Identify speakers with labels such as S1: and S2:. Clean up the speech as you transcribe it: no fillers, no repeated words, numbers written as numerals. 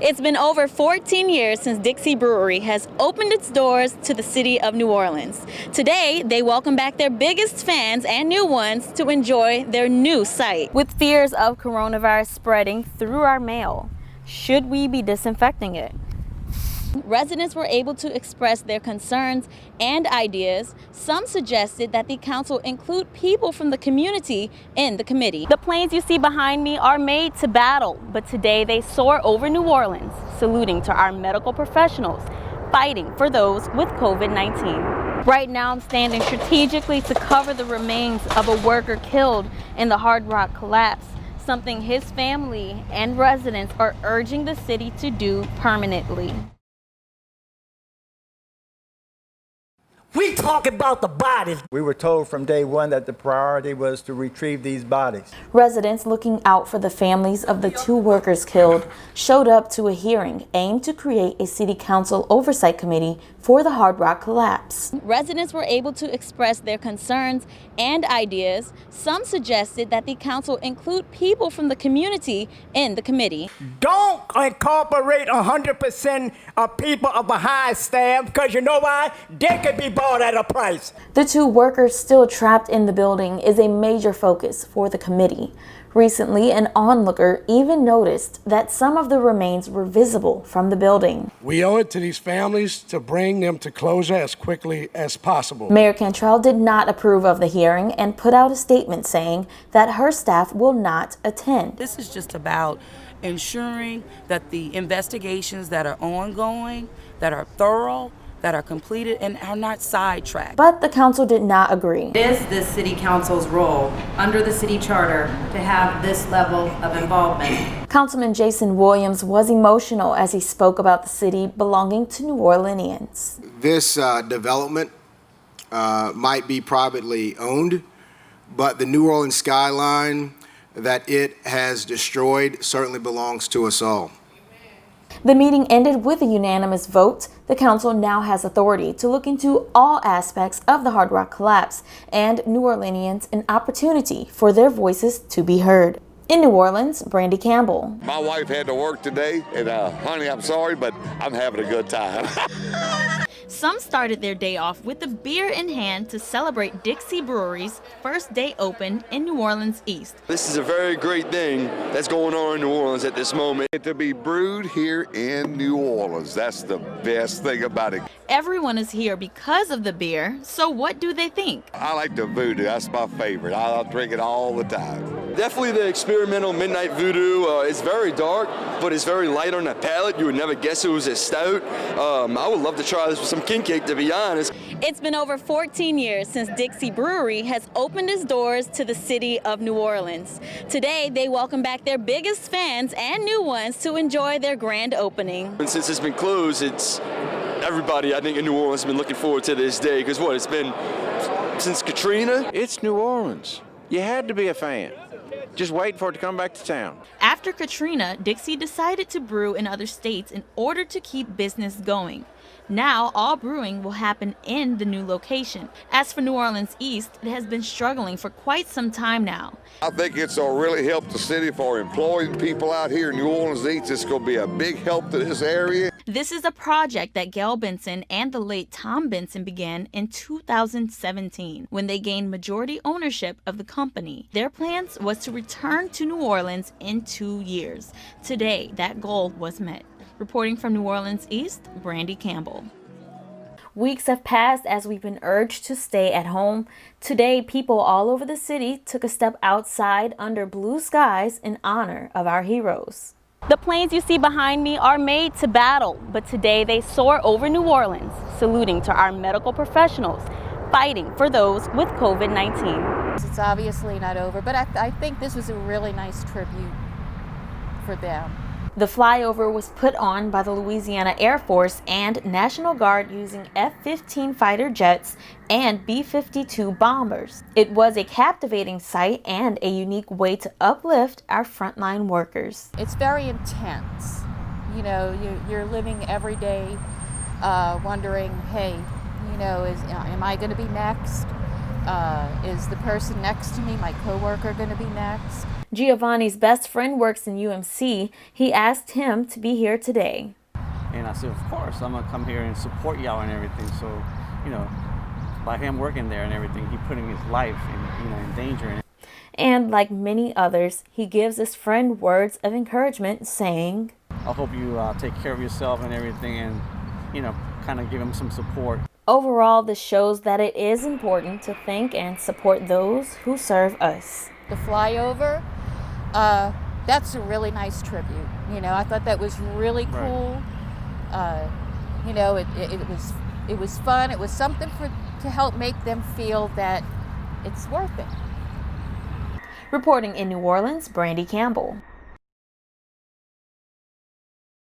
S1: It's been over 14 years since Dixie Brewery has opened its doors to the city of New Orleans. Today, they welcome back their biggest fans and new ones to enjoy their new site. With fears of coronavirus spreading through our mail, should we be disinfecting it? Residents were able to express their concerns and ideas. Some suggested that the council include people from the community in the committee. The planes you see behind me are made to battle, but today they soar over New Orleans, saluting to our medical professionals fighting for those with COVID-19. Right now, I'm standing strategically to cover the remains of a worker killed in the Hard Rock collapse, something his family and residents are urging the city to do permanently.
S2: We talk about the bodies.
S3: We were told from day one that the priority was to retrieve these bodies.
S1: Residents looking out for the families of the two workers killed showed up to a hearing aimed to create a city council oversight committee for the Hard Rock collapse. Residents were able to express their concerns and ideas. Some suggested that the council include people from the community in the committee.
S2: Don't incorporate 100% of people of a high staff, because you know why? They could be bought at a price.
S1: The two workers still trapped in the building is a major focus for the committee. Recently, an onlooker even noticed that some of the remains were visible from the building.
S4: We owe it to these families to bring them to closure as quickly as possible.
S1: Mayor Cantrell did not approve of the hearing and put out a statement saying that her staff will not attend.
S5: This is just about ensuring that the investigations that are ongoing, that are thorough, that are completed, and are not sidetracked.
S1: But the council did not agree.
S6: It is the city council's role under the city charter to have this level of involvement.
S1: Councilman Jason Williams was emotional as he spoke about the city belonging to New Orleanians.
S7: This development might be privately owned, but the New Orleans skyline that it has destroyed certainly belongs to us all.
S1: The meeting ended with a unanimous vote. The council now has authority to look into all aspects of the Hard Rock collapse and New Orleanians an opportunity for their voices to be heard. In New Orleans, Brandy Campbell.
S8: My wife had to work today, and honey, I'm sorry, but I'm having a good time.
S1: Some started their day off with a beer in hand to celebrate Dixie Brewery's first day open in New Orleans East.
S9: This is a very great thing that's going on in New Orleans at this moment.
S8: To be brewed here in New Orleans, that's the best thing about it.
S1: Everyone is here because of the beer, so what do they think?
S8: I like the voodoo, that's my favorite. I'll drink it all the time.
S9: Definitely the experimental midnight voodoo. It's very dark, but it's very light on the palate. You would never guess it was a stout. I would love to try this with some king cake, to be honest.
S1: It's been over 14 years since Dixie Brewery has opened its doors to the city of New Orleans. Today, they welcome back their biggest fans and new ones to enjoy their grand opening.
S9: And since it's been closed, it's everybody, I think, in New Orleans has been looking forward to this day, because what, it's been since Katrina?
S10: It's New Orleans. You had to be a fan. Just wait for it to come back to town.
S1: After Katrina, Dixie decided to brew in other states in order to keep business going. Now, all brewing will happen in the new location. As for New Orleans East, it has been struggling for quite some time now.
S8: I think it's really helped the city for employing people out here in New Orleans East. It's going to be a big help to this area.
S1: This is a project that Gail Benson and the late Tom Benson began in 2017 when they gained majority ownership of the company. Their plans was to return to New Orleans in 2 years. Today, that goal was met. Reporting from New Orleans East, Brandy Campbell. Weeks have passed as we've been urged to stay at home. Today, people all over the city took a step outside under blue skies in honor of our heroes. The planes you see behind me are made to battle, but today they soar over New Orleans, saluting to our medical professionals fighting for those with COVID-19.
S11: It's obviously not over, but I think this was a really nice tribute for them.
S1: The flyover was put on by the Louisiana Air Force and National Guard using F-15 fighter jets and B-52 bombers. It was a captivating sight and a unique way to uplift our frontline workers.
S11: It's very intense. You know, you're living every day wondering, hey, you know, am I going to be next? Is the person next to me, my coworker, going to be next?
S1: Giovanni's best friend works in UMC. He asked him to be here today.
S12: And I said, of course, I'm gonna come here and support y'all and everything. So, you know, by him working there and everything, he putting his life in danger.
S1: And like many others, he gives his friend words of encouragement, saying,
S12: I hope you take care of yourself and everything, and, you know, kind of give him some support.
S1: Overall, this shows that it is important to thank and support those who serve us.
S11: The flyover, that's a really nice tribute. You know, I thought that was really cool.
S12: Right.
S11: You know, it was fun. It was something to help make them feel that it's worth it.
S1: Reporting in New Orleans, Brandy Campbell.